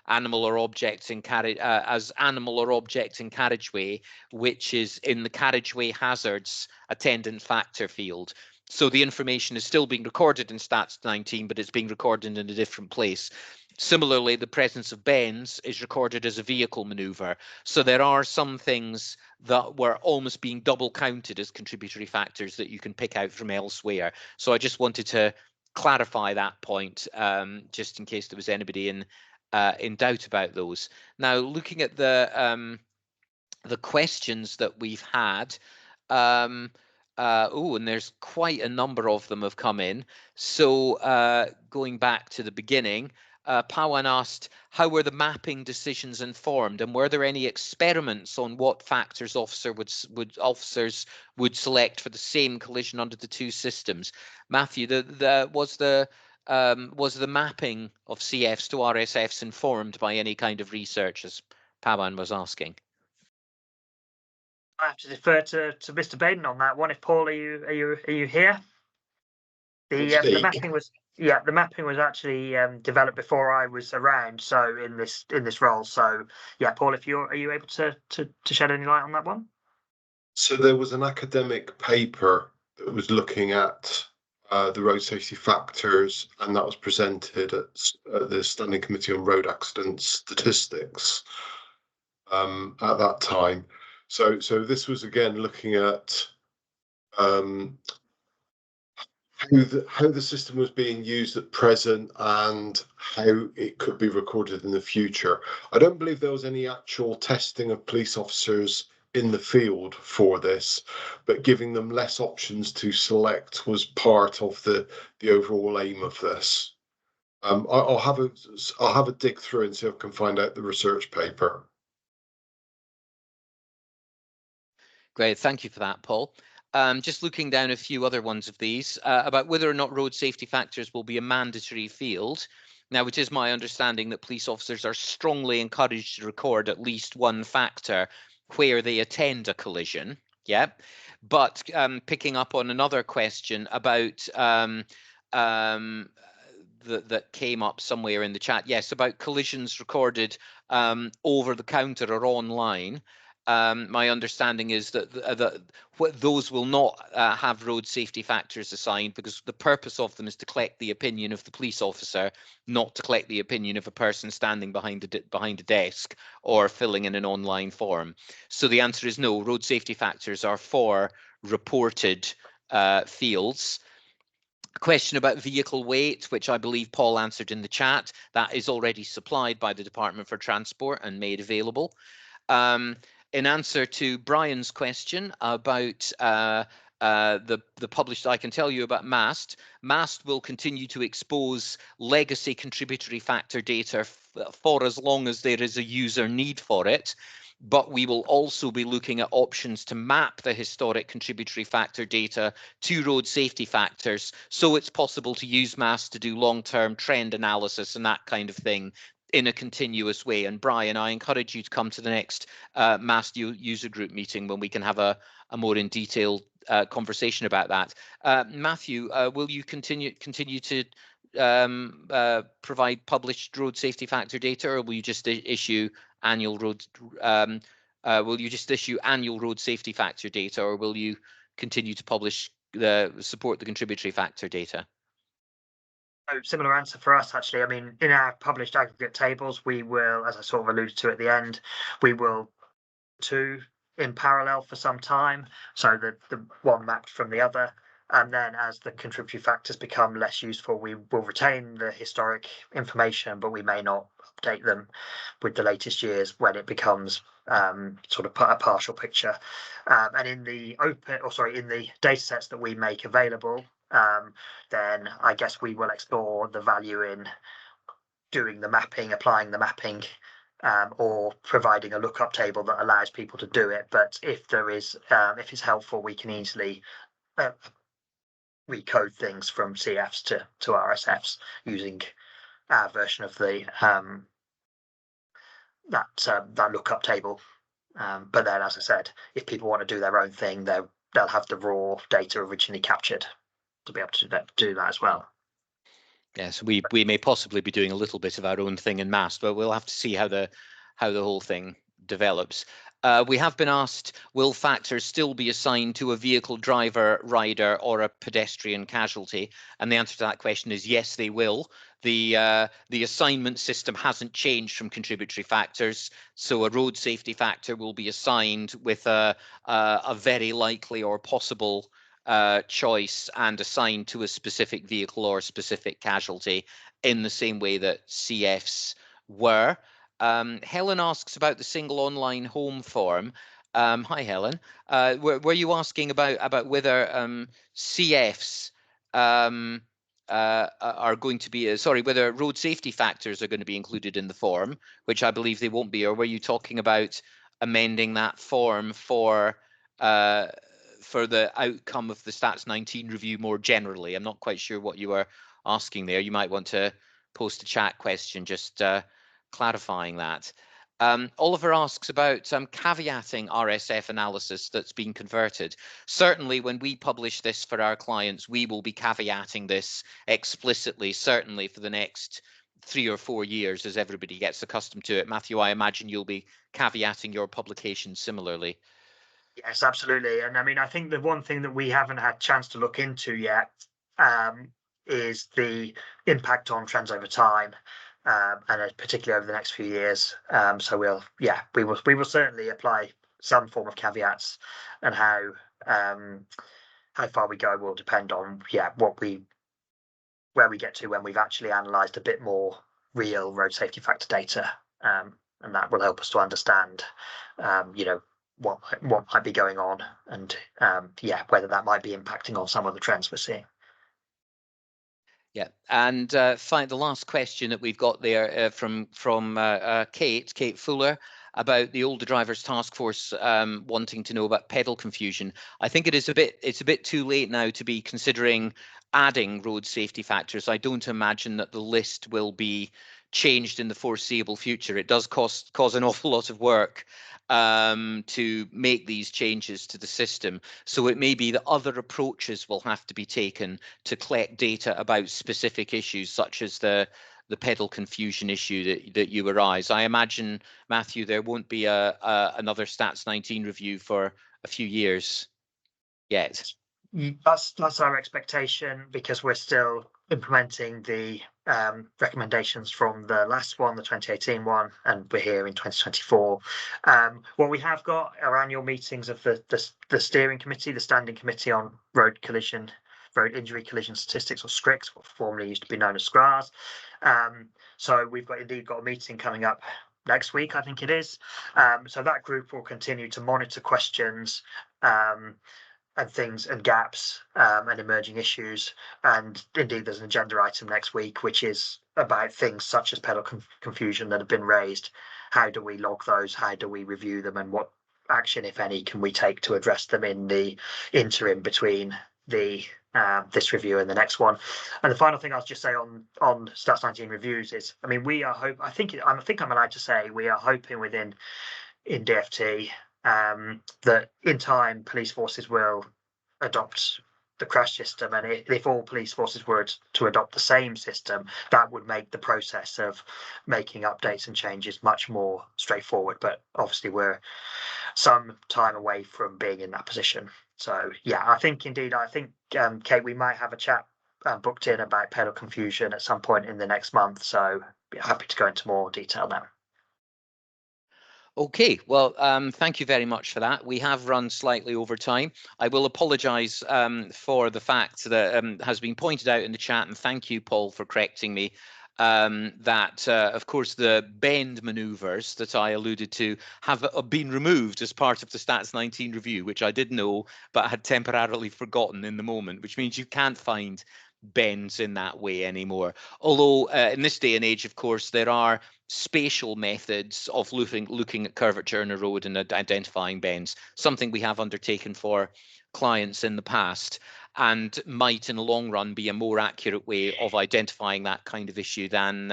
animal or objects in as animal or object in carriageway, which is in the carriageway hazards attendant factor field. So the information is still being recorded in Stats 19, but it's being recorded in a different place. Similarly, the presence of bends is recorded as a vehicle maneuver. So there are some things that were almost being double counted as contributory factors that you can pick out from elsewhere. So I just wanted to clarify that point, just in case there was anybody in doubt about those. Now, looking at the questions that we've had, and there's quite a number of them have come in. So going back to the beginning, Pawan asked, how were the mapping decisions informed, and were there any experiments on what factors officers would select for the same collision under the two systems? Matthew, was the mapping of CFs to RSFs informed by any kind of research, as Pawan was asking? I have to defer to Mr. Baden on that one. If Paul, are you here? The mapping was the mapping was actually developed before I was around, so in this role. So yeah, Paul, are you able to shed any light on that one? So there was an academic paper that was looking at the road safety factors, and that was presented at the Standing Committee on Road Accident Statistics at that time. So this was again looking at how the system was being used at present and how it could be recorded in the future. I don't believe there was any actual testing of police officers in the field for this, but giving them less options to select was part of the overall aim of this. I'll have a dig through and see if I can find out the research paper. Great, thank you for that, Paul. Just looking down a few other ones of these, about whether or not road safety factors will be a mandatory field. Now, it is my understanding that police officers are strongly encouraged to record at least one factor where they attend a collision. Yeah, but picking up on another question about that came up somewhere in the chat, yes, about collisions recorded over the counter or online. My understanding is that those will not have road safety factors assigned, because the purpose of them is to collect the opinion of the police officer, not to collect the opinion of a person standing behind a desk or filling in an online form. So the answer is no. Road safety factors are for reported fields. A question about vehicle weight, which I believe Paul answered in the chat, that is already supplied by the Department for Transport and made available. In answer to Brian's question about the published, I can tell you about MAST. MAST will continue to expose legacy contributory factor data for as long as there is a user need for it. but we will also be looking at options to map the historic contributory factor data to road safety factors, so it's possible to use MAST to do long-term trend analysis and that kind of thing in a continuous way. And Brian, I encourage you to come to the next MAST user group meeting when we can have a more in detail conversation about that. Matthew, will you continue to provide published road safety factor data, or will you just issue annual road annual road safety factor data, or will you continue to publish support the contributory factor data? Oh, similar answer for us, actually. I mean, in our published aggregate tables, we will, as I sort of alluded to at the end, we will two in parallel for some time, so that the one mapped from the other. And then as the contributory factors become less useful, we will retain the historic information, but we may not update them with the latest years when it becomes sort of a partial picture. And in the in the data sets that we make available, then I guess we will explore the value in doing the mapping, applying the mapping, or providing a lookup table that allows people to do it. But if there is, if it's helpful, we can easily recode things from CFs to RSFs using our version of the that lookup table. But then, as I said, if people want to do their own thing, they'll have the raw data originally captured to be able to do that as well. Yes, we may possibly be doing a little bit of our own thing in MAST, but we'll have to see how the whole thing develops. We have been asked, will factors still be assigned to a vehicle driver, rider, or a pedestrian casualty? And the answer to that question is yes, they will. The assignment system hasn't changed from contributory factors, so a road safety factor will be assigned with a very likely or possible choice and assigned to a specific vehicle or a specific casualty in the same way that CFs were. Helen asks about the single online home form. Hi, Helen. Were you asking about whether CFs are going to be, whether road safety factors are going to be included in the form, which I believe they won't be, or were you talking about amending that form for the outcome of the Stats 19 review more generally? I'm not quite sure what you were asking there. You might want to post a chat question just clarifying that. Oliver asks about caveating RSF analysis that's been converted. Certainly, when we publish this for our clients, we will be caveating this explicitly, certainly for the next 3 or 4 years as everybody gets accustomed to it. Matthew, I imagine you'll be caveating your publication similarly. Yes, absolutely. And I mean, I think the one thing that we haven't had a chance to look into yet is the impact on trends over time, and particularly over the next few years. So we will certainly apply some form of caveats, and how far we go will depend on where we get to when we've actually analysed a bit more real road safety factor data, and that will help us to understand, what might be going on, and whether that might be impacting on some of the trends we're seeing. Yeah, and the last question that we've got there from Kate Fuller about the Older Drivers Task Force wanting to know about pedal confusion. I think it's a bit too late now to be considering adding road safety factors. I don't imagine that the list will be changed in the foreseeable future. It does cause an awful lot of work to make these changes to the system. So it may be that other approaches will have to be taken to collect data about specific issues, such as the pedal confusion issue that you arise. I imagine, Matthew, there won't be another Stats 19 review for a few years yet. That's our expectation, because we're still implementing the recommendations from the last one, the 2018 one, and we're here in 2024. What we have got are annual meetings of the steering committee, the Standing Committee on Road Injury Collision Statistics, or SCRICS, what formerly used to be known as SCRAS. So we've indeed got a meeting coming up next week, I think it is. So that group will continue to monitor questions and things and gaps and emerging issues. And indeed, there's an agenda item next week, which is about things such as pedal confusion that have been raised. How do we log those? How do we review them? And what action, if any, can we take to address them in the interim between the this review and the next one? And the final thing I'll just say on Stats 19 reviews is, I mean, we are I think I'm allowed to say we are hoping within in DFT that in time police forces will adopt the crash system, and if all police forces were to adopt the same system, that would make the process of making updates and changes much more straightforward. But obviously we're some time away from being in that position. So yeah, I think Kate, we might have a chat booked in about pedal confusion at some point in the next month, so be happy to go into more detail now. Okay, well, thank you very much for that. We have run slightly over time. I will apologise for the fact that has been pointed out in the chat, and thank you, Paul, for correcting me, that, of course, the bend manoeuvres that I alluded to have been removed as part of the Stats 19 review, which I did know, but had temporarily forgotten in the moment, which means you can't find bends in that way anymore. Although in this day and age, of course, there are spatial methods of looking at curvature in a road and identifying bends, something we have undertaken for clients in the past, and might in the long run be a more accurate way of identifying that kind of issue than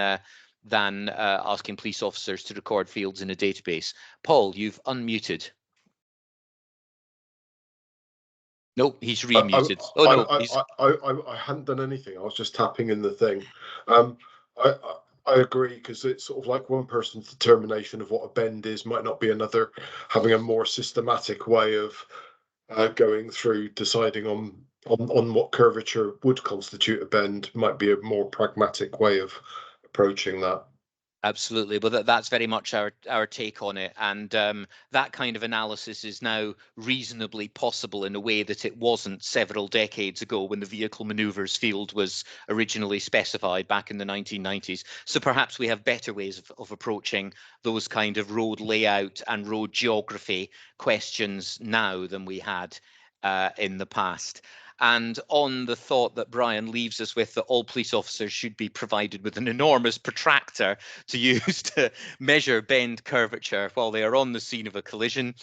asking police officers to record fields in a database. Paul, you've unmuted. Nope, he's remuted. I hadn't done anything. I was just tapping in the thing. I agree, because it's sort of like one person's determination of what a bend is might not be another. Having a more systematic way of going through deciding on what curvature would constitute a bend might be a more pragmatic way of approaching that. Absolutely. Well, that's very much our take on it. And that kind of analysis is now reasonably possible in a way that it wasn't several decades ago when the vehicle manoeuvres field was originally specified back in the 1990s. So perhaps we have better ways of approaching those kind of road layout and road geography questions now than we had in the past. And on the thought that Brian leaves us with, that all police officers should be provided with an enormous protractor to use to measure bend curvature while they are on the scene of a collision,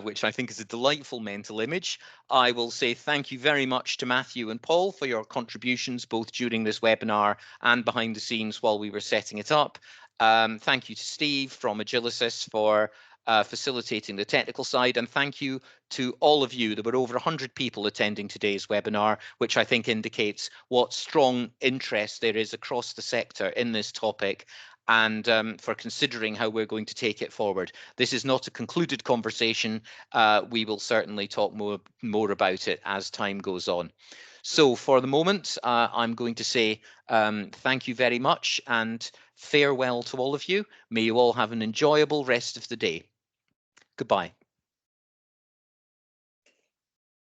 which I think is a delightful mental image. I will say thank you very much to Matthew and Paul for your contributions, both during this webinar and behind the scenes while we were setting it up. Thank you to Steve from Agilicis for facilitating the technical side, and thank you to all of you. There were over 100 people attending today's webinar, which I think indicates what strong interest there is across the sector in this topic, and for considering how we're going to take it forward. This is not a concluded conversation. We will certainly talk more about it as time goes on. So for the moment, I'm going to say thank you very much and farewell to all of you. May you all have an enjoyable rest of the day. Goodbye.